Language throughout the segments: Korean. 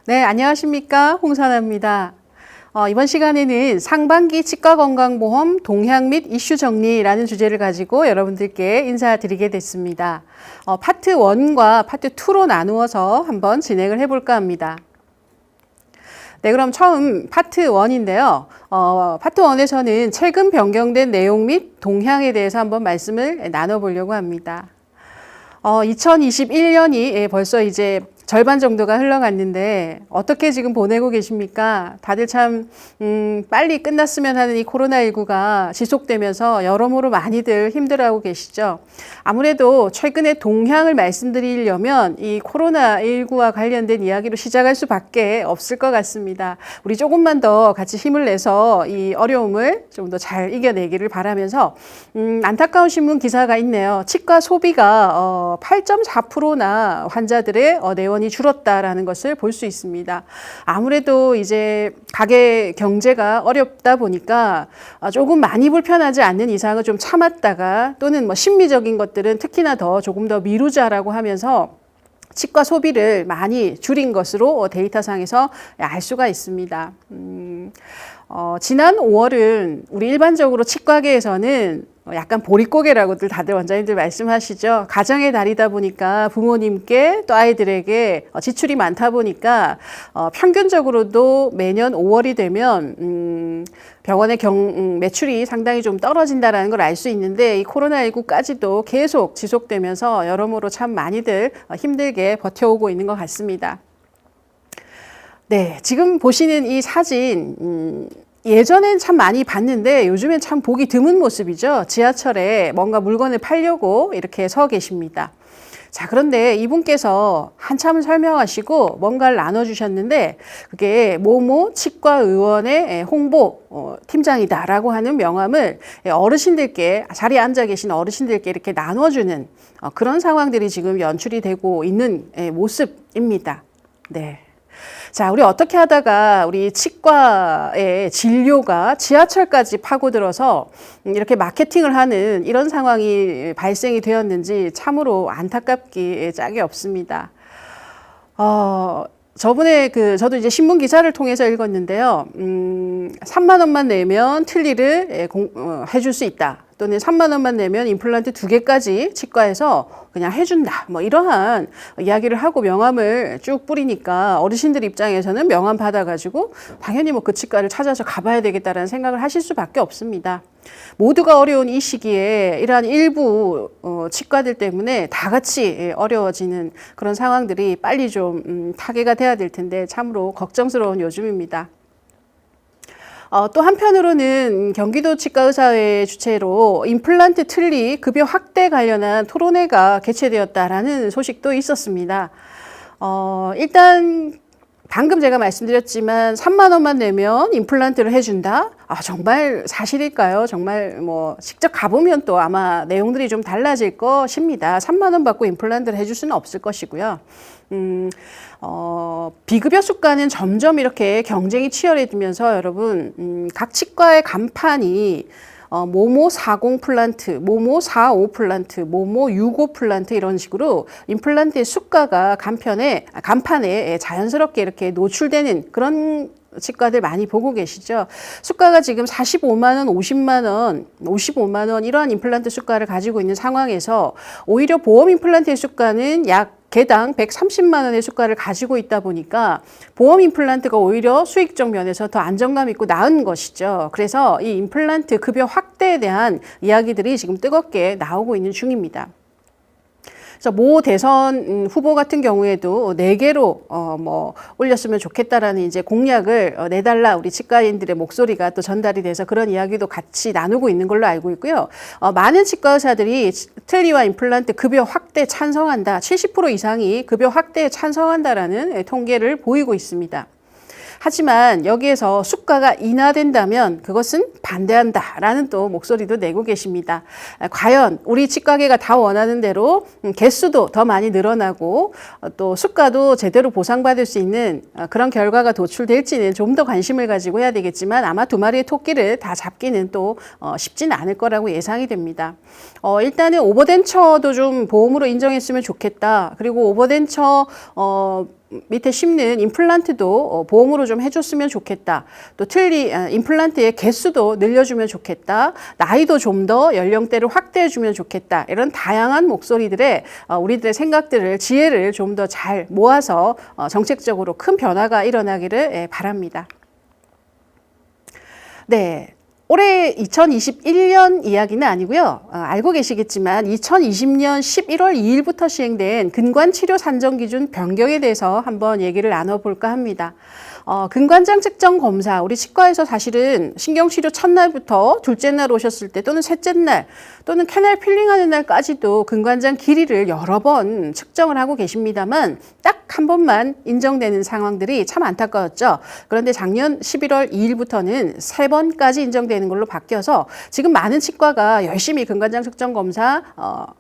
네, 안녕하십니까. 홍선아입니다. 이번 시간에는 상반기 치과건강보험 동향 및 이슈 정리라는 주제를 가지고 여러분들께 인사드리게 됐습니다. 파트 1과 파트 2로 나누어서 한번 진행을 해볼까 합니다. 네, 그럼 처음 파트 1인데요. 파트 1에서는 최근 변경된 내용 및 동향에 대해서 한번 말씀을 나눠보려고 합니다. 2021년이 벌써 이제 절반 정도가 흘러갔는데 어떻게 지금 보내고 계십니까? 다들 참 빨리 끝났으면 하는 이 코로나19가 지속되면서 여러모로 많이들 힘들어하고 계시죠. 아무래도 최근에 동향을 말씀드리려면 이 코로나19와 관련된 이야기로 시작할 수밖에 없을 것 같습니다. 우리 조금만 더 같이 힘을 내서 이 어려움을 좀 더 잘 이겨내기를 바라면서 안타까운 신문 기사가 있네요. 치과 소비가 8.4%나 환자들의 내원이 줄었다라는 것을 볼 수 있습니다. 아무래도 이제 가게 경제가 어렵다 보니까 조금 많이 불편하지 않는 이상은 좀 참았다가 또는 뭐 심리적인 것들은 특히나 조금 더 미루자라고 하면서 치과 소비를 많이 줄인 것으로 데이터상에서 알 수가 있습니다. 지난 5월은 우리 일반적으로 치과계에서는 약간 보릿고개라고들 다들 원장님들 말씀하시죠. 가정의 달이다 보니까 부모님께 또 아이들에게 지출이 많다 보니까 평균적으로도 매년 5월이 되면 병원의 매출이 상당히 좀 떨어진다는 걸 알 수 있는데 이 코로나19까지도 계속 지속되면서 여러모로 참 많이들 힘들게 버텨오고 있는 것 같습니다. 네, 지금 보시는 이 사진 예전엔 참 많이 봤는데 요즘엔 참 보기 드문 모습이죠. 지하철에 뭔가 물건을 팔려고 이렇게 서 계십니다. 자, 그런데 이분께서 한참을 설명하시고 뭔가를 나눠주셨는데 그게 모모 치과의원의 홍보 팀장이다라고 하는 명함을 어르신들께 자리에 앉아 계신 어르신들께 이렇게 나눠주는 그런 상황들이 지금 연출이 되고 있는 모습입니다. 네. 자, 우리 어떻게 하다가 우리 치과의 진료가 지하철까지 파고들어서 이렇게 마케팅을 하는 이런 상황이 발생이 되었는지 참으로 안타깝기 짝이 없습니다. 저번에 저도 이제 신문 기사를 통해서 읽었는데요. 3만 원만 내면 틀니를 해줄 수 있다. 또는 3만 원만 내면 임플란트 2개까지 치과에서 그냥 해준다. 뭐 이러한 이야기를 하고 명함을 쭉 뿌리니까 어르신들 입장에서는 명함 받아가지고 당연히 뭐 그 치과를 찾아서 가봐야 되겠다라는 생각을 하실 수밖에 없습니다. 모두가 어려운 이 시기에 이러한 일부 치과들 때문에 다 같이 어려워지는 그런 상황들이 빨리 좀 타개가 돼야 될 텐데 참으로 걱정스러운 요즘입니다. 또 한편으로는 경기도 치과의사회 주최로 임플란트 틀니 급여 확대 관련한 토론회가 개최되었다라는 소식도 있었습니다. 일단 방금 제가 말씀드렸지만 3만 원만 내면 임플란트를 해준다? 정말 사실일까요? 정말 뭐 직접 가보면 또 아마 내용들이 좀 달라질 것입니다. 3만 원 받고 임플란트를 해줄 수는 없을 것이고요. 비급여 수가는 점점 이렇게 경쟁이 치열해지면서 여러분 각 치과의 간판이 모모 40 플란트, 모모 45 플란트, 모모 65 플란트 이런 식으로 임플란트의 수가가 간판에 자연스럽게 이렇게 노출되는 그런 치과들 많이 보고 계시죠. 수가가 지금 45만 원, 50만 원, 55만 원 이러한 임플란트 수가를 가지고 있는 상황에서 오히려 보험 임플란트의 수가는 약 개당 130만 원의 수가를 가지고 있다 보니까 보험 임플란트가 오히려 수익적 면에서 더 안정감 있고 나은 것이죠. 그래서 이 임플란트 급여 확대에 대한 이야기들이 지금 뜨겁게 나오고 있는 중입니다. 그래서 모 대선 후보 같은 경우에도 4개로 올렸으면 좋겠다라는 이제 공약을 내달라 우리 치과인들의 목소리가 또 전달이 돼서 그런 이야기도 같이 나누고 있는 걸로 알고 있고요. 많은 치과 의사들이 틀니와 임플란트 급여 확대 찬성한다. 70% 이상이 급여 확대에 찬성한다라는 통계를 보이고 있습니다. 하지만 여기에서 수가가 인하된다면 그것은 반대한다라는 또 목소리도 내고 계십니다. 과연 우리 치과계가 다 원하는 대로 개수도 더 많이 늘어나고 또 수가도 제대로 보상받을 수 있는 그런 결과가 도출될지는 좀 더 관심을 가지고 해야 되겠지만 아마 두 마리의 토끼를 다 잡기는 또 쉽지는 않을 거라고 예상이 됩니다. 일단은 오버덴처도 좀 보험으로 인정했으면 좋겠다. 그리고 오버덴처 밑에 심는 임플란트도 보험으로 좀 해줬으면 좋겠다. 또 임플란트의 개수도 늘려주면 좋겠다. 나이도 좀 더 연령대를 확대해주면 좋겠다. 이런 다양한 목소리들의 우리들의 생각들을, 지혜를 좀 더 잘 모아서 정책적으로 큰 변화가 일어나기를 바랍니다. 네. 올해 2021년 이야기는 아니고요. 알고 계시겠지만 2020년 11월 2일부터 시행된 근관치료 산정기준 변경에 대해서 한번 얘기를 나눠볼까 합니다. 근관장 측정 검사, 우리 치과에서 사실은 신경치료 첫날부터 둘째 날 오셨을 때 또는 셋째 날 또는 캐날 필링하는 날까지도 근관장 길이를 여러 번 측정을 하고 계십니다만 딱 한 번만 인정되는 상황들이 참 안타까웠죠. 그런데 작년 11월 2일부터는 3번까지 인정되는 걸로 바뀌어서 지금 많은 치과가 열심히 근관장 측정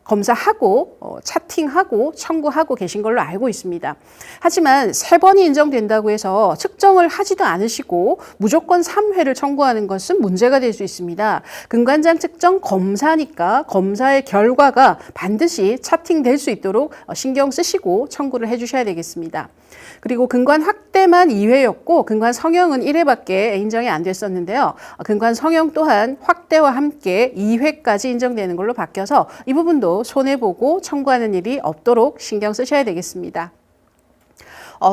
검사하고 차팅하고 청구하고 계신 걸로 알고 있습니다. 하지만 3번이 인정된다고 해서 측정을 하지도 않으시고 무조건 3회를 청구하는 것은 문제가 될 수 있습니다. 근관장 측정 검사니까 검사의 결과가 반드시 차팅될 수 있도록 신경 쓰시고 청구를 해주셔야 되겠습니다. 그리고 근관 확대만 2회였고 근관 성형은 1회밖에 인정이 안 됐었는데요. 근관 성형 또한 확대와 함께 2회까지 인정되는 걸로 바뀌어서 이 부분도 손해보고 청구하는 일이 없도록 신경 쓰셔야 되겠습니다.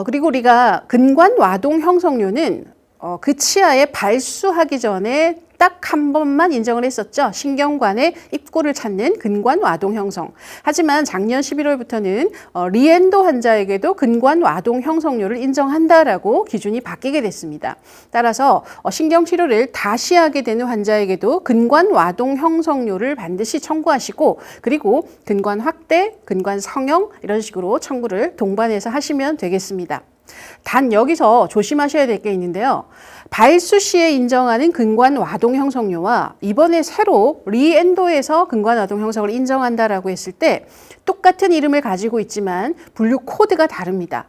그리고 우리가 근관 와동 형성료는 그 치아에 발수하기 전에 딱 한 번만 인정을 했었죠. 신경관의 입구를 찾는 근관 와동 형성. 하지만 작년 11월부터는 리엔도 환자에게도 근관 와동 형성료를 인정한다라고 기준이 바뀌게 됐습니다. 따라서 신경치료를 다시 하게 되는 환자에게도 근관 와동 형성료를 반드시 청구하시고 그리고 근관 확대, 근관 성형 이런 식으로 청구를 동반해서 하시면 되겠습니다. 단 여기서 조심하셔야 될 게 있는데요. 발수 시에 인정하는 근관 와동 형성료와 이번에 새로 리엔도에서 근관 와동 형성을 인정한다라고 했을 때 똑같은 이름을 가지고 있지만 분류 코드가 다릅니다.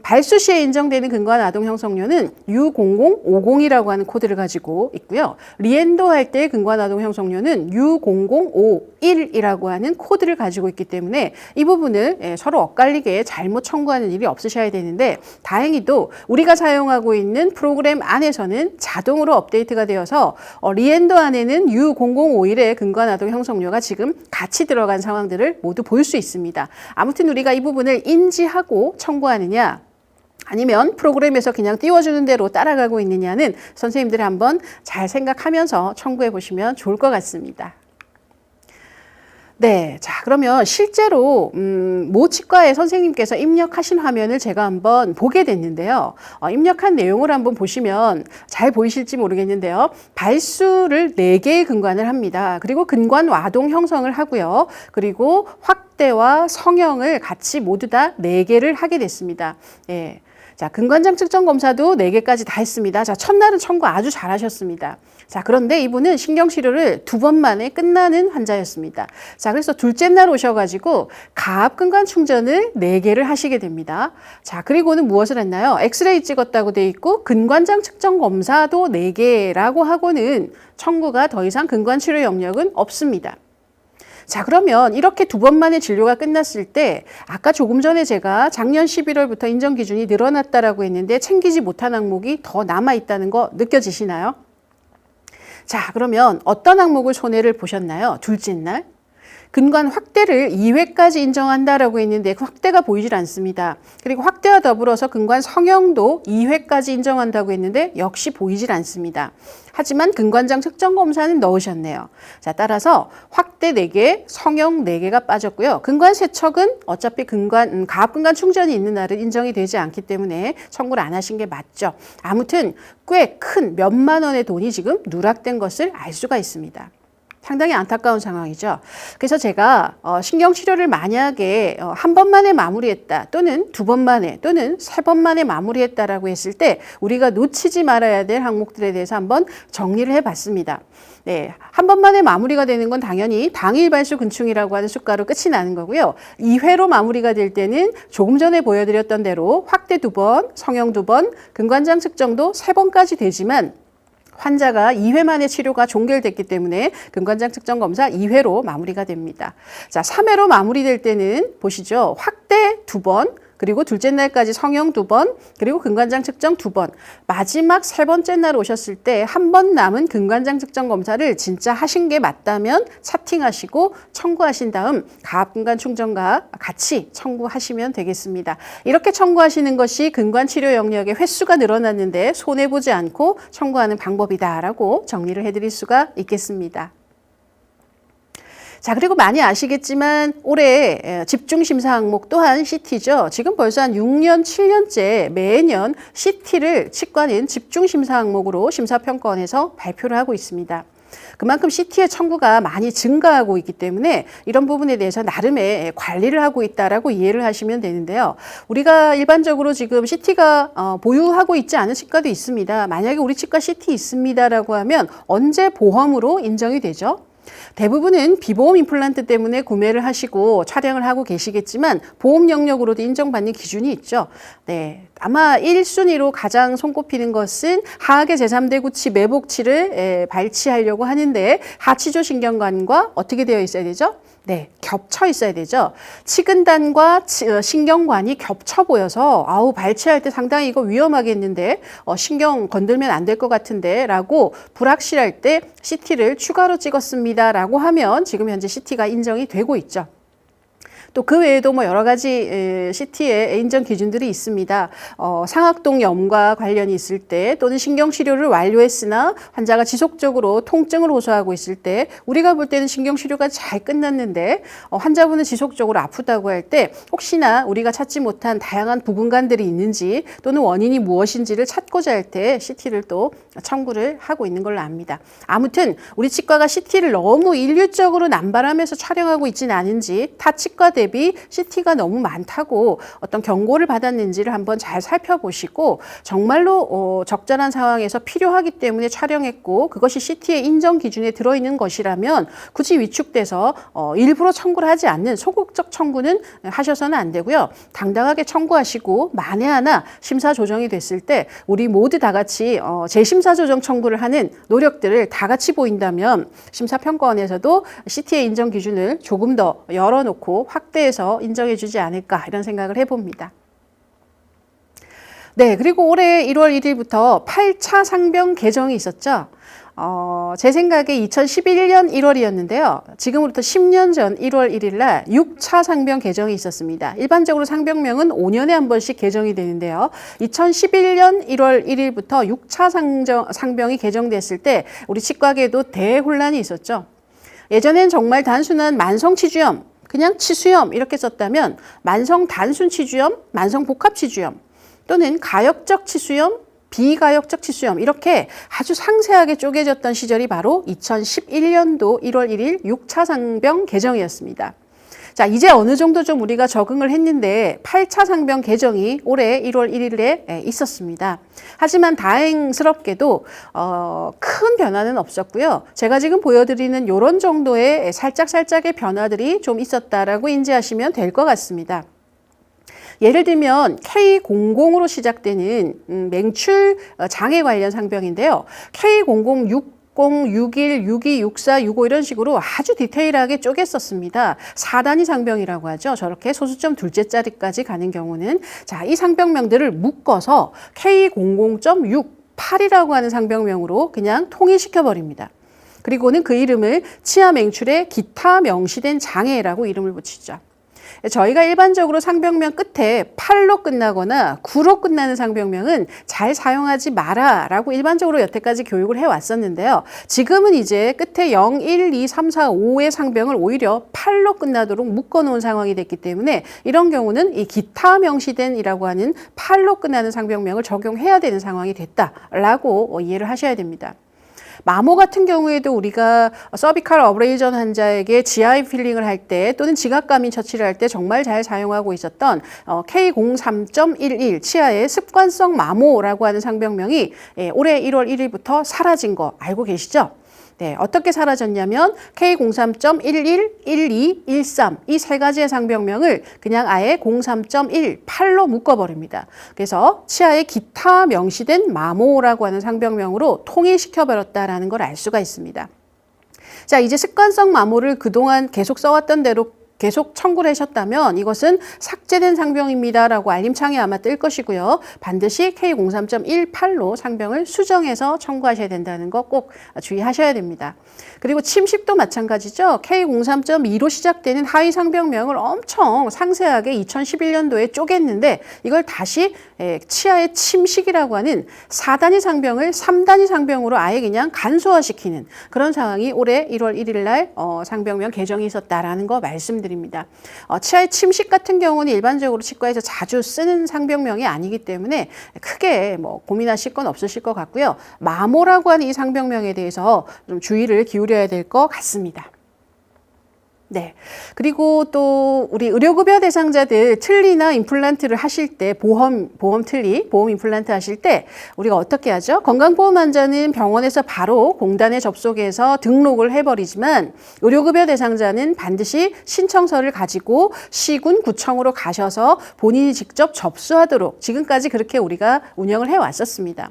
발수 시에 인정되는 근관 와동 형성료는 U0050이라고 하는 코드를 가지고 있고요. 리엔도 할 때 근관 와동 형성료는 U0051이라고 하는 코드를 가지고 있기 때문에 이 부분을 서로 엇갈리게 잘못 청구하는 일이 없으셔야 되는데 다행히도 우리가 사용하고 있는 프로그램 안에서는 자동으로 업데이트가 되어서 리엔도 안에는 U0051의 근관 와동 형성료가 지금 같이 들어간 상황들을 모두 볼 수 있습니다. 아무튼 우리가 이 부분을 인지하고 청구하느냐 아니면 프로그램에서 그냥 띄워주는 대로 따라가고 있느냐는 선생님들이 한번 잘 생각하면서 청구해 보시면 좋을 것 같습니다. 네, 자 그러면 실제로 모 치과의 선생님께서 입력하신 화면을 제가 한번 보게 됐는데요. 입력한 내용을 한번 보시면 잘 보이실지 모르겠는데요. 발수를 4개의 근관을 합니다. 그리고 근관 와동 형성을 하고요. 그리고 확대와 성형을 같이 모두 다 4개를 하게 됐습니다. 예. 자, 근관장 측정 검사도 4개까지 다 했습니다. 자, 첫날은 청구 아주 잘하셨습니다. 자, 그런데 이분은 신경치료를 2번 만에 끝나는 환자였습니다. 자, 그래서 둘째 날 오셔가지고 가압근관 충전을 4개를 하시게 됩니다. 자, 그리고는 무엇을 했나요? 엑스레이 찍었다고 돼 있고 근관장 측정 검사도 4개라고 하고는 청구가 더 이상 근관치료 영역은 없습니다. 자, 그러면 이렇게 2번 만에 진료가 끝났을 때 아까 조금 전에 제가 작년 11월부터 인정 기준이 늘어났다라고 했는데 챙기지 못한 항목이 더 남아있다는 거 느껴지시나요? 자, 그러면 어떤 항목을 손해를 보셨나요? 둘째 날. 근관 확대를 2회까지 인정한다라고 했는데 그 확대가 보이질 않습니다. 그리고 확대와 더불어서 근관 성형도 2회까지 인정한다고 했는데 역시 보이질 않습니다. 하지만 근관장 측정 검사는 넣으셨네요. 자, 따라서 확대 4개, 성형 4개가 빠졌고요. 근관 세척은 어차피 가압근관 충전이 있는 날은 인정이 되지 않기 때문에 청구를 안 하신 게 맞죠. 아무튼 꽤 큰 몇만 원의 돈이 지금 누락된 것을 알 수가 있습니다. 상당히 안타까운 상황이죠. 그래서 제가 신경치료를 만약에 한 번 만에 마무리했다 또는 2번 만에 또는 3번 만에 마무리했다라고 했을 때 우리가 놓치지 말아야 될 항목들에 대해서 한번 정리를 해봤습니다. 네, 한 번 만에 마무리가 되는 건 당연히 당일 발수 근충이라고 하는 수가로 끝이 나는 거고요. 2회로 마무리가 될 때는 조금 전에 보여드렸던 대로 확대 2번, 성형 2번, 근관장 측정도 3번까지 되지만 환자가 2회 만에 치료가 종결됐기 때문에 근관장 측정 검사 2회로 마무리가 됩니다. 자, 3회로 마무리될 때는 보시죠. 확대 2번, 그리고 둘째 날까지 성형 2번, 그리고 근관장 측정 2번, 마지막 3번째 날 오셨을 때 한 번 남은 근관장 측정 검사를 진짜 하신 게 맞다면 차팅하시고 청구하신 다음 가압근관 충전과 같이 청구하시면 되겠습니다. 이렇게 청구하시는 것이 근관 치료 영역의 횟수가 늘어났는데 손해보지 않고 청구하는 방법이다라고 정리를 해드릴 수가 있겠습니다. 자, 그리고 많이 아시겠지만 올해 집중심사 항목 또한 CT죠. 지금 벌써 한 6년, 7년째 매년 CT를 치과는 집중심사 항목으로 심사평가원에서 발표를 하고 있습니다. 그만큼 CT의 청구가 많이 증가하고 있기 때문에 이런 부분에 대해서 나름의 관리를 하고 있다라고 이해를 하시면 되는데요. 우리가 일반적으로 지금 CT가 보유하고 있지 않은 치과도 있습니다. 만약에 우리 치과 CT 있습니다라고 하면 언제 보험으로 인정이 되죠? 대부분은 비보험 임플란트 때문에 구매를 하시고 촬영을 하고 계시겠지만 보험 영역으로도 인정받는 기준이 있죠. 네, 아마 1순위로 가장 손꼽히는 것은 하악의 제3대구치 매복치를 발치하려고 하는데 하치조신경관과 어떻게 되어 있어야 되죠? 네, 겹쳐 있어야 되죠. 치근단과 신경관이 겹쳐 보여서 아우 발치할 때 상당히 이거 위험하겠는데 신경 건들면 안 될 것 같은데 라고 불확실할 때 CT를 추가로 찍었습니다 라고 하면 지금 현재 CT가 인정이 되고 있죠. 또 그 외에도 뭐 여러 가지 CT의 인정 기준들이 있습니다. 상악동염과 관련이 있을 때 또는 신경치료를 완료했으나 환자가 지속적으로 통증을 호소하고 있을 때 우리가 볼 때는 신경치료가 잘 끝났는데 환자분은 지속적으로 아프다고 할 때 혹시나 우리가 찾지 못한 다양한 부분관들이 있는지 또는 원인이 무엇인지를 찾고자 할 때 CT를 또 청구를 하고 있는 걸로 압니다. 아무튼 우리 치과가 CT를 너무 일률적으로 남발하면서 촬영하고 있지는 않은지 타 치과 대비 CT가 너무 많다고 어떤 경고를 받았는지를 한번 잘 살펴보시고 정말로 적절한 상황에서 필요하기 때문에 촬영했고 그것이 CT의 인정 기준에 들어있는 것이라면 굳이 위축돼서 일부러 청구를 하지 않는 소극적 청구는 하셔서는 안 되고요. 당당하게 청구하시고 만에 하나 심사 조정이 됐을 때 우리 모두 다 같이 재심사 조정 청구를 하는 노력들을 다 같이 보인다면 심사평가원에서도 CT의 인정 기준을 조금 더 열어놓고 확대해서 인정해 주지 않을까 이런 생각을 해봅니다. 네, 그리고 올해 1월 1일부터 8차 상병 개정이 있었죠. 제 생각에 2011년 1월이었는데요. 지금으로부터 10년 전 1월 1일 날 6차 상병 개정이 있었습니다. 일반적으로 상병명은 5년에 한 번씩 개정이 되는데요. 2011년 1월 1일부터 6차 상병이 개정됐을 때 우리 치과계도 대혼란이 있었죠. 예전엔 정말 단순한 만성치주염, 그냥 치수염 이렇게 썼다면 만성 단순 치주염, 만성 복합 치주염 또는 가역적 치수염, 비가역적 치수염 이렇게 아주 상세하게 쪼개졌던 시절이 바로 2011년도 1월 1일 6차 상병 개정이었습니다. 자, 이제 어느 정도 좀 우리가 적응을 했는데 8차 상병 개정이 올해 1월 1일에 있었습니다. 하지만 다행스럽게도 큰 변화는 없었고요. 제가 지금 보여드리는 이런 정도의 살짝살짝의 변화들이 좀 있었다라고 인지하시면 될 것 같습니다. 예를 들면 K00으로 시작되는 맹출 장애 관련 상병인데요. K00, 61, 62, 64, 65 이런 식으로 아주 디테일하게 쪼갰었습니다. 4단위 상병이라고 하죠. 저렇게 소수점 둘째 자리까지 가는 경우는 자, 이 상병명들을 묶어서 K00.68이라고 하는 상병명으로 그냥 통일시켜 버립니다. 그리고는 그 이름을 치아 맹출의 기타 명시된 장애라고 이름을 붙이죠. 저희가 일반적으로 상병명 끝에 8로 끝나거나 9로 끝나는 상병명은 잘 사용하지 마라 라고 일반적으로 여태까지 교육을 해왔었는데요. 지금은 이제 끝에 0, 1, 2, 3, 4, 5의 상병을 오히려 8로 끝나도록 묶어놓은 상황이 됐기 때문에 이런 경우는 이 기타 명시된 이라고 하는 8로 끝나는 상병명을 적용해야 되는 상황이 됐다라고 이해를 하셔야 됩니다. 마모 같은 경우에도 우리가 서비칼 어브레이전 환자에게 GI 필링을 할 때 또는 지각감인 처치를 할 때 정말 잘 사용하고 있었던 K03.11 치아의 습관성 마모라고 하는 상병명이 올해 1월 1일부터 사라진 거 알고 계시죠? 네, 어떻게 사라졌냐면 K03.11, 12, 13 이 세 가지의 상병명을 그냥 아예 03.18로 묶어버립니다. 그래서 치아의 기타 명시된 마모라고 하는 상병명으로 통일시켜버렸다라는 걸 알 수가 있습니다. 자, 이제 습관성 마모를 그동안 계속 써왔던 대로 계속 청구를 하셨다면 이것은 삭제된 상병입니다라고 알림창이 아마 뜰 것이고요. 반드시 K03.18로 상병을 수정해서 청구하셔야 된다는 거 꼭 주의하셔야 됩니다. 그리고 침식도 마찬가지죠. K03.2로 시작되는 하위 상병명을 엄청 상세하게 2011년도에 쪼갰는데 이걸 다시 치하의 침식이라고 하는 4단위 상병을 3단위 상병으로 아예 그냥 간소화시키는 그런 상황이 올해 1월 1일 날 상병명 개정이 있었다라는 거 말씀드립니다. 치하의 침식 같은 경우는 일반적으로 치과에서 자주 쓰는 상병명이 아니기 때문에 크게 뭐 고민하실 건 없으실 것 같고요. 마모라고 하는 이 상병명에 대해서 좀 주의를 기울여야 될 것 같습니다. 네. 그리고 또 우리 의료급여 대상자들 틀니나 임플란트를 하실 때 보험 틀니, 보험 임플란트 하실 때 우리가 어떻게 하죠? 건강보험 환자는 병원에서 바로 공단에 접속해서 등록을 해버리지만 의료급여 대상자는 반드시 신청서를 가지고 시군 구청으로 가셔서 본인이 직접 접수하도록 지금까지 그렇게 우리가 운영을 해왔었습니다.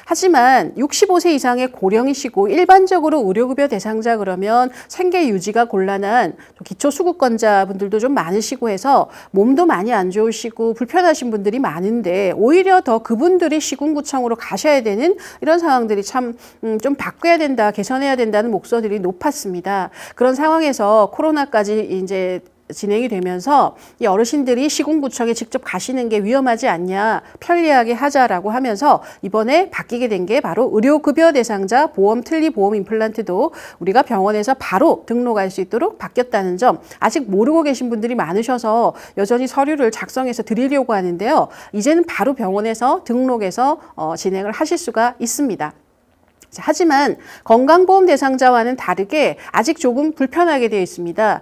하지만 65세 이상의 고령이시고 일반적으로 의료급여 대상자 그러면 생계 유지가 곤란한 기초수급권자분들도 좀 많으시고 해서 몸도 많이 안 좋으시고 불편하신 분들이 많은데 오히려 더 그분들이 시군구청으로 가셔야 되는 이런 상황들이 참 좀 바꿔야 된다, 개선해야 된다는 목소리들이 높았습니다. 그런 상황에서 코로나까지 이제 진행이 되면서 이 어르신들이 시군구청에 직접 가시는 게 위험하지 않냐, 편리하게 하자라고 하면서 이번에 바뀌게 된 게 바로 의료급여 대상자 보험 틀니 보험 임플란트도 우리가 병원에서 바로 등록할 수 있도록 바뀌었다는 점 아직 모르고 계신 분들이 많으셔서 여전히 서류를 작성해서 드리려고 하는데요. 이제는 바로 병원에서 등록해서 진행을 하실 수가 있습니다. 하지만 건강보험 대상자와는 다르게 아직 조금 불편하게 되어 있습니다.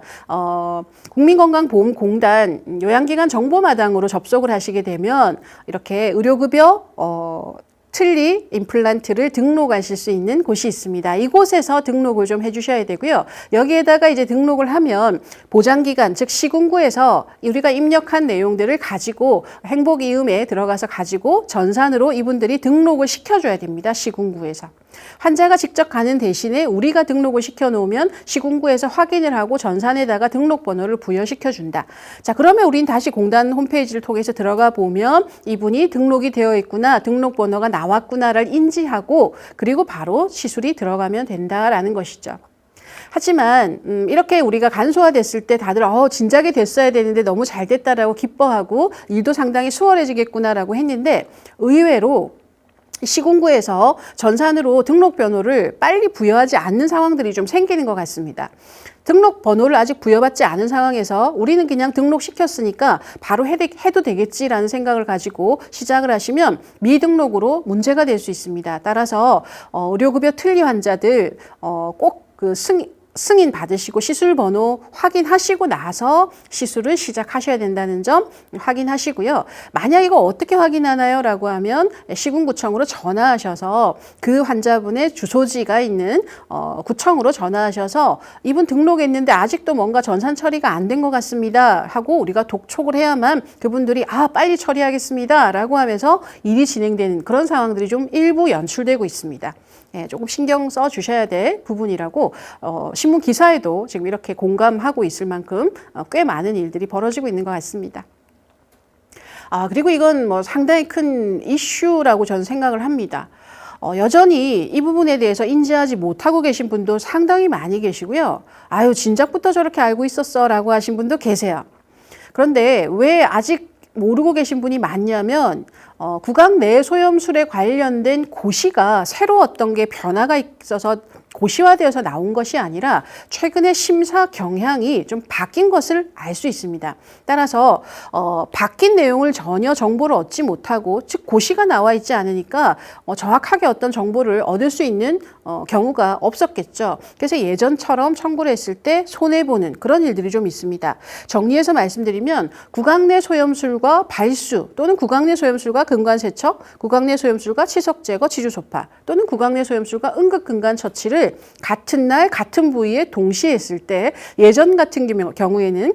국민건강보험공단 요양기관 정보마당으로 접속을 하시게 되면 이렇게 의료급여 틀니 임플란트를 등록하실 수 있는 곳이 있습니다. 이곳에서 등록을 좀 해주셔야 되고요. 여기에다가 이제 등록을 하면 보장기관, 즉 시군구에서 우리가 입력한 내용들을 가지고 행복이음에 들어가서 가지고 전산으로 이분들이 등록을 시켜줘야 됩니다. 시군구에서. 환자가 직접 가는 대신에 우리가 등록을 시켜놓으면 시군구에서 확인을 하고 전산에다가 등록번호를 부여시켜준다. 자, 그러면 우린 다시 공단 홈페이지를 통해서 들어가 보면 이분이 등록이 되어 있구나, 등록번호가 나왔구나를 인지하고 그리고 바로 시술이 들어가면 된다라는 것이죠. 하지만 이렇게 우리가 간소화됐을 때 다들 진작에 됐어야 되는데 너무 잘 됐다라고 기뻐하고 일도 상당히 수월해지겠구나라고 했는데 의외로 시군구에서 전산으로 등록번호를 빨리 부여하지 않는 상황들이 좀 생기는 것 같습니다. 등록번호를 아직 부여받지 않은 상황에서 우리는 그냥 등록시켰으니까 바로 해도 되겠지라는 생각을 가지고 시작을 하시면 미등록으로 문제가 될 수 있습니다. 따라서 의료급여 틀니 환자들 꼭 그 승인 받으시고 시술 번호 확인하시고 나서 시술을 시작하셔야 된다는 점 확인하시고요. 만약 이거 어떻게 확인하나요? 라고 하면 시군구청으로 전화하셔서 그 환자분의 주소지가 있는 구청으로 전화하셔서 이분 등록했는데 아직도 뭔가 전산 처리가 안 된 것 같습니다 하고 우리가 독촉을 해야만 그분들이 빨리 처리하겠습니다 라고 하면서 일이 진행되는 그런 상황들이 좀 일부 연출되고 있습니다. 조금 신경 써 주셔야 될 부분이라고 신문 기사에도 지금 이렇게 공감하고 있을 만큼 꽤 많은 일들이 벌어지고 있는 것 같습니다. 그리고 이건 뭐 상당히 큰 이슈라고 저는 생각을 합니다. 여전히 이 부분에 대해서 인지하지 못하고 계신 분도 상당히 많이 계시고요. 아유, 진작부터 저렇게 알고 있었어 라고 하신 분도 계세요. 그런데 왜 아직 모르고 계신 분이 많냐면 구강 내 소염술에 관련된 고시가 새로 어떤 게 변화가 있어서 고시화되어서 나온 것이 아니라 최근에 심사 경향이 좀 바뀐 것을 알 수 있습니다. 따라서 바뀐 내용을 전혀 정보를 얻지 못하고 즉 고시가 나와 있지 않으니까 정확하게 어떤 정보를 얻을 수 있는 경우가 없었겠죠. 그래서 예전처럼 청구를 했을 때 손해보는 그런 일들이 좀 있습니다. 정리해서 말씀드리면 구강내 소염술과 발수 또는 구강내 소염술과 근관세척, 구강내 소염술과 치석제거, 치주소파 또는 구강내 소염술과 응급근간 처치를 같은 날 같은 부위에 동시에 했을 때 예전 같은 경우에는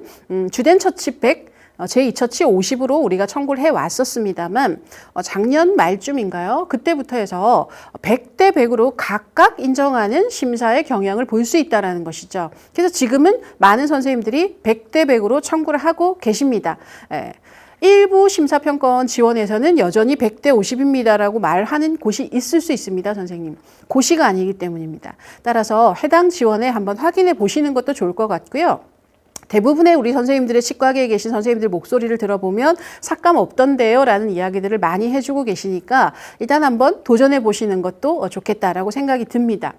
주된 처치백 제2처치 50으로 우리가 청구를 해왔었습니다만 작년 말쯤인가요? 그때부터 해서 100대 100으로 각각 인정하는 심사의 경향을 볼 수 있다는 것이죠. 그래서 지금은 많은 선생님들이 100대 100으로 청구를 하고 계십니다. 일부 심사평가원 지원에서는 여전히 100대 50입니다라고 말하는 곳이 있을 수 있습니다, 선생님. 고시가 아니기 때문입니다. 따라서 해당 지원에 한번 확인해 보시는 것도 좋을 것 같고요. 대부분의 우리 선생님들의 치과계에 계신 선생님들 목소리를 들어보면 삭감 없던데요 라는 이야기들을 많이 해주고 계시니까 일단 한번 도전해 보시는 것도 좋겠다라고 생각이 듭니다.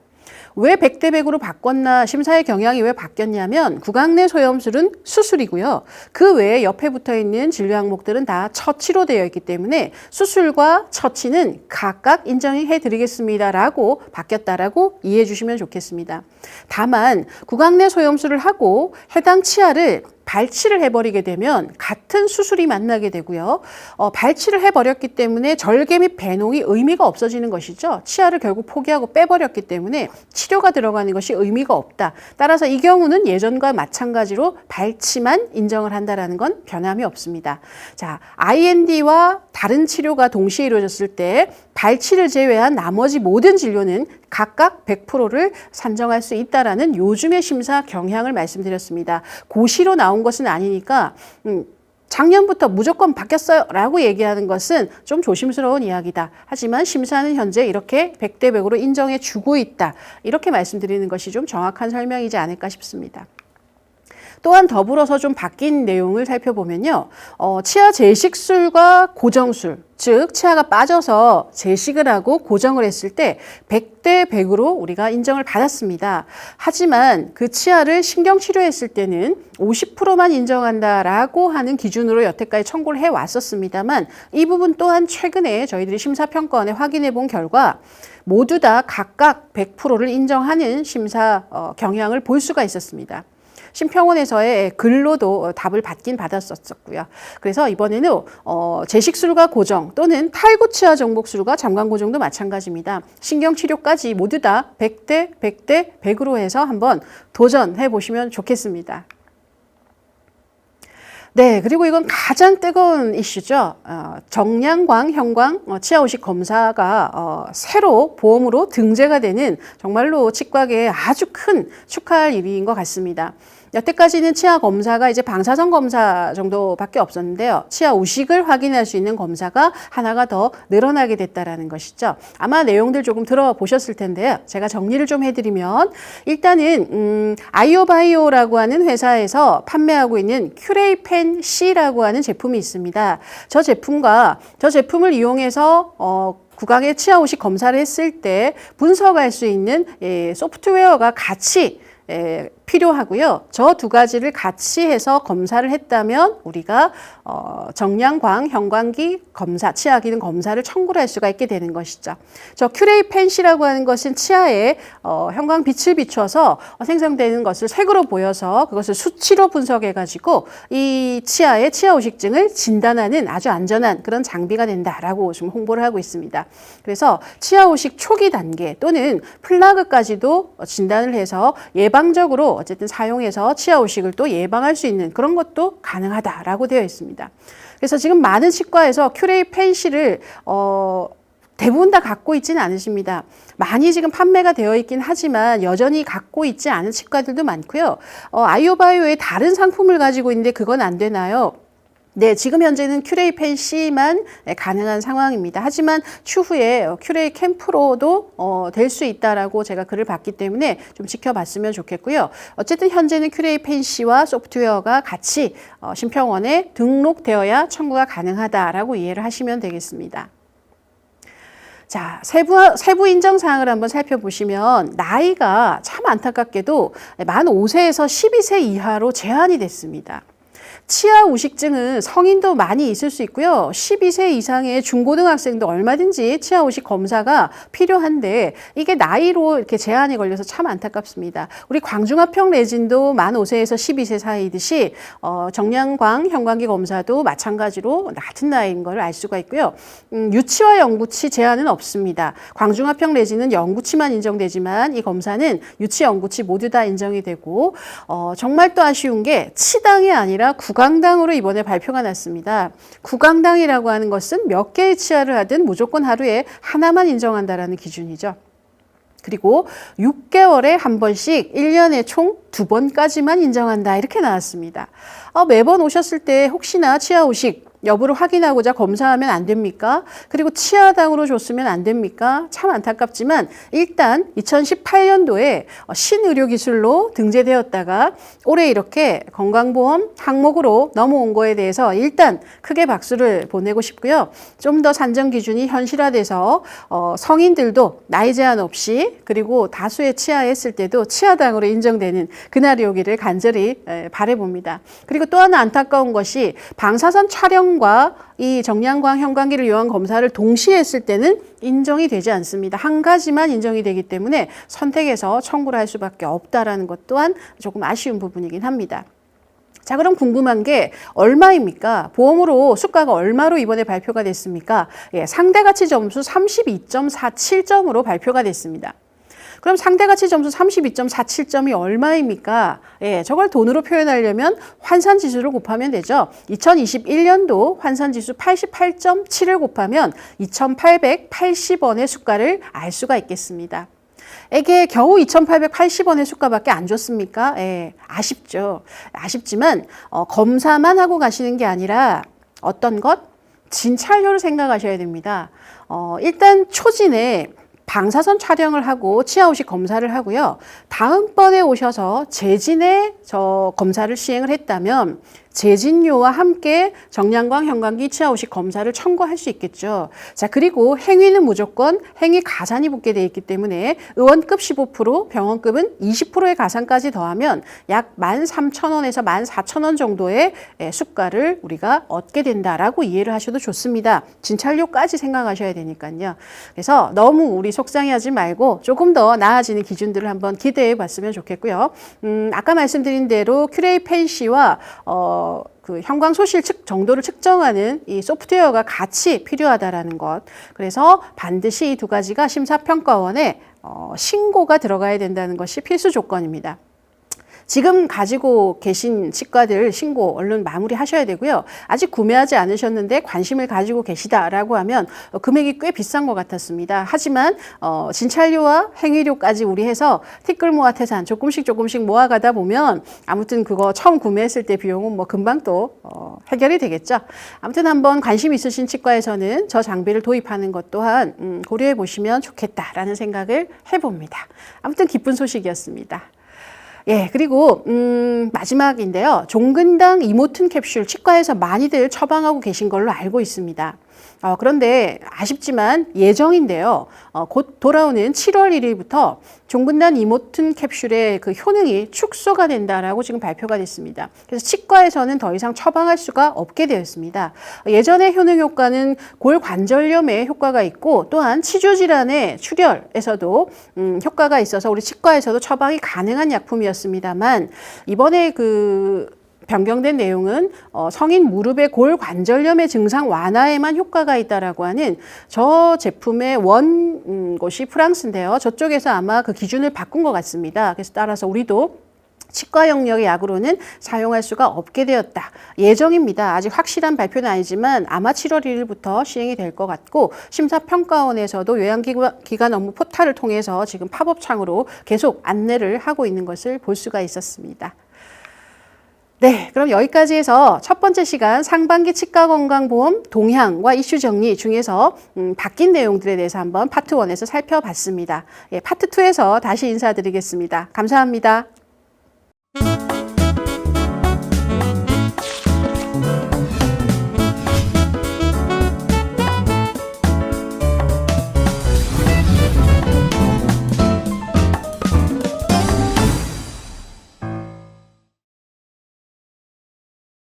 왜 100대 100으로 바꿨나, 심사의 경향이 왜 바뀌었냐면 구강 내 소염술은 수술이고요. 그 외에 옆에 붙어 있는 진료 항목들은 다 처치로 되어 있기 때문에 수술과 처치는 각각 인정해 드리겠습니다라고 바뀌었다라고 이해해 주시면 좋겠습니다. 다만 구강 내 소염술을 하고 해당 치아를 발치를 해버리게 되면 같은 수술이 만나게 되고요. 발치를 해버렸기 때문에 절개 및 배농이 의미가 없어지는 것이죠. 치아를 결국 포기하고 빼버렸기 때문에 치료가 들어가는 것이 의미가 없다. 따라서 이 경우는 예전과 마찬가지로 발치만 인정을 한다는 건 변함이 없습니다. 자, IND와 다른 치료가 동시에 이루어졌을 때 발치를 제외한 나머지 모든 진료는 각각 100%를 산정할 수 있다라는 요즘의 심사 경향을 말씀드렸습니다. 고시로 나온 것은 아니니까 작년부터 무조건 바뀌었어요 라고 얘기하는 것은 좀 조심스러운 이야기다. 하지만 심사는 현재 이렇게 100대 100으로 인정해 주고 있다. 이렇게 말씀드리는 것이 좀 정확한 설명이지 않을까 싶습니다. 또한 더불어서 좀 바뀐 내용을 살펴보면요. 치아 재식술과 고정술, 즉 치아가 빠져서 재식을 하고 고정을 했을 때 100대 100으로 우리가 인정을 받았습니다. 하지만 그 치아를 신경치료했을 때는 50%만 인정한다라고 하는 기준으로 여태까지 청구를 해왔었습니다만 이 부분 또한 최근에 저희들이 심사평가원에 확인해 본 결과 모두 다 각각 100%를 인정하는 심사 경향을 볼 수가 있었습니다. 심평원에서의 글로도 답을 받긴 받았었고요. 그래서 이번에는 재식술과 고정 또는 탈구치아 정복술과 잠관고정도 마찬가지입니다. 신경치료까지 모두 다 100대 100으로 해서 한번 도전해 보시면 좋겠습니다. 네, 그리고 이건 가장 뜨거운 이슈죠. 정량광, 형광, 치아오식 검사가 새로 보험으로 등재가 되는 정말로 치과계에 아주 큰 축하할 일인 것 같습니다. 여태까지는 치아 검사가 이제 방사선 검사 정도밖에 없었는데요. 치아 우식을 확인할 수 있는 검사가 하나가 더 늘어나게 됐다라는 것이죠. 아마 내용들 조금 들어보셨을 텐데요. 제가 정리를 좀 해드리면 일단은 아이오바이오라고 하는 회사에서 판매하고 있는 큐레이펜 C라고 하는 제품이 있습니다. 저 제품을 이용해서 구강의 치아 우식 검사를 했을 때 분석할 수 있는 소프트웨어가 같이 필요하고요. 저 두 가지를 같이 해서 검사를 했다면 우리가 정량광, 형광기 검사, 치아 기능 검사를 청구를 할 수가 있게 되는 것이죠. 저 큐레이펜시라고 하는 것은 치아에 형광빛을 비춰서 생성되는 것을 색으로 보여서 그것을 수치로 분석해가지고 이 치아의 치아 우식증을 진단하는 아주 안전한 그런 장비가 된다라고 지금 홍보를 하고 있습니다. 그래서 치아 우식 초기 단계 또는 플라그까지도 진단을 해서 예방적으로 어쨌든 사용해서 치아 우식을 또 예방할 수 있는 그런 것도 가능하다라고 되어 있습니다. 그래서 지금 많은 치과에서 큐레이펜시를 대부분 다 갖고 있지는 않으십니다. 많이 지금 판매가 되어 있긴 하지만 여전히 갖고 있지 않은 치과들도 많고요. 아이오바이오의 다른 상품을 가지고 있는데 그건 안 되나요? 네, 지금 현재는 큐레이펜 C만 가능한 상황입니다. 하지만 추후에 큐레이 캠프로도 될 수 있다라고 제가 글을 봤기 때문에 좀 지켜봤으면 좋겠고요. 어쨌든 현재는 큐레이펜 C와 소프트웨어가 같이 심평원에 등록되어야 청구가 가능하다라고 이해를 하시면 되겠습니다. 자, 세부 인정 사항을 한번 살펴보시면 나이가 참 안타깝게도 만 5세에서 12세 이하로 제한이 됐습니다. 치아 우식증은 성인도 많이 있을 수 있고요. 12세 이상의 중고등학생도 얼마든지 치아 우식 검사가 필요한데 이게 나이로 이렇게 제한이 걸려서 참 안타깝습니다. 우리 광중합형 레진도 만 5세에서 12세 사이듯이 정량광, 형광기 검사도 마찬가지로 낮은 나이인 걸 알 수가 있고요. 유치와 영구치 제한은 없습니다. 광중합형 레진은 영구치만 인정되지만 이 검사는 유치, 영구치 모두 다 인정이 되고 정말 또 아쉬운 게 치당이 아니라 구강 구강당으로 이번에 발표가 났습니다. 구강당이라고 하는 것은 몇 개의 치아를 하든 무조건 하루에 하나만 인정한다라는 기준이죠. 그리고 6개월에 한 번씩 1년에 총 2번까지만 인정한다 이렇게 나왔습니다. 매번 오셨을 때 혹시나 치아 후식 여부를 확인하고자 검사하면 안 됩니까? 그리고 치아당으로 줬으면 안 됩니까? 참 안타깝지만 일단 2018년도에 신의료기술로 등재되었다가 올해 이렇게 건강보험 항목으로 넘어온 거에 대해서 일단 크게 박수를 보내고 싶고요. 좀 더 산정 기준이 현실화돼서 성인들도 나이 제한 없이 그리고 다수의 치아에 했을 때도 치아당으로 인정되는 그날이 오기를 간절히 바라봅니다. 그리고 또 하나 안타까운 것이 방사선 촬영과 이 정량광 형광기를 이용한 검사를 동시에 했을 때는 인정이 되지 않습니다. 한 가지만 인정이 되기 때문에 선택해서 청구를 할 수밖에 없다라는 것 또한 조금 아쉬운 부분이긴 합니다. 자, 그럼 궁금한 게 얼마입니까? 보험으로 수가가 얼마로 이번에 발표가 됐습니까? 상대가치 점수 32.47점으로 발표가 됐습니다. 그럼 상대가치 점수 32.47점이 얼마입니까? 저걸 돈으로 표현하려면 환산지수를 곱하면 되죠. 2021년도 환산지수 88.7을 곱하면 2,880원의 수가를 알 수가 있겠습니다. 이게 겨우 2,880원의 수가밖에 안 줬습니까? 아쉽죠. 아쉽지만 검사만 하고 가시는 게 아니라 어떤 것? 진찰료를 생각하셔야 됩니다. 일단 초진에 방사선 촬영을 하고 치아 후식 검사를 하고요. 다음번에 오셔서 재진에 검사를 시행을 했다면 재진료와 함께 정량광 형광기 치아 후식 검사를 청구할 수 있겠죠. 자, 그리고 행위는 무조건 행위 가산이 붙게 돼 있기 때문에 의원급 15%, 병원급은 20%의 가산까지 더하면 약 13,000원에서 14,000원 정도의 수가를 우리가 얻게 된다라고 이해를 하셔도 좋습니다. 진찰료까지 생각하셔야 되니까요. 그래서 너무 우리 속상해하지 말고 조금 더 나아지는 기준들을 한번 기대해 봤으면 좋겠고요. 아까 말씀드린 대로 큐레이 펜시와 그 형광 소실 정도를 측정하는 이 소프트웨어가 같이 필요하다라는 것. 그래서 반드시 이 두 가지가 심사평가원에 신고가 들어가야 된다는 것이 필수 조건입니다. 지금 가지고 계신 치과들 신고 얼른 마무리하셔야 되고요. 아직 구매하지 않으셨는데 관심을 가지고 계시다라고 하면 금액이 꽤 비싼 것 같았습니다. 하지만 진찰료와 행위료까지 우리 해서 티끌 모아 태산 조금씩 모아가다 보면 아무튼 그거 처음 구매했을 때 비용은 뭐 금방 또 해결이 되겠죠. 아무튼 한번 관심 있으신 치과에서는 저 장비를 도입하는 것 또한 고려해 보시면 좋겠다라는 생각을 해봅니다. 아무튼 기쁜 소식이었습니다. 그리고 마지막인데요. 종근당 이모튼 캡슐 치과에서 많이들 처방하고 계신 걸로 알고 있습니다. 그런데 아쉽지만 예정인데요. 곧 돌아오는 7월 1일부터 종근당 이모튼 캡슐의 그 효능이 축소가 된다라고 지금 발표가 됐습니다. 그래서 치과에서는 더 이상 처방할 수가 없게 되었습니다. 예전의 효능 효과는 골관절염에 효과가 있고 또한 치주질환의 출혈에서도 효과가 있어서 우리 치과에서도 처방이 가능한 약품이었습니다만 이번에 변경된 내용은 성인 무릎의 골관절염의 증상 완화에만 효과가 있다라고 하는 저 제품의 원곳이 프랑스인데요. 저쪽에서 아마 그 기준을 바꾼 것 같습니다. 그래서 따라서 우리도 치과 영역의 약으로는 사용할 수가 없게 되었다. 예정입니다. 아직 확실한 발표는 아니지만 아마 7월 1일부터 시행이 될 것 같고 심사평가원에서도 요양기관 업무 포탈을 통해서 지금 팝업창으로 계속 안내를 하고 있는 것을 볼 수가 있었습니다. 네, 그럼 여기까지 해서 첫 번째 시간 상반기 치과건강보험 동향과 이슈 정리 중에서 바뀐 내용들에 대해서 한번 파트 1에서 살펴봤습니다. 파트 2에서 다시 인사드리겠습니다. 감사합니다.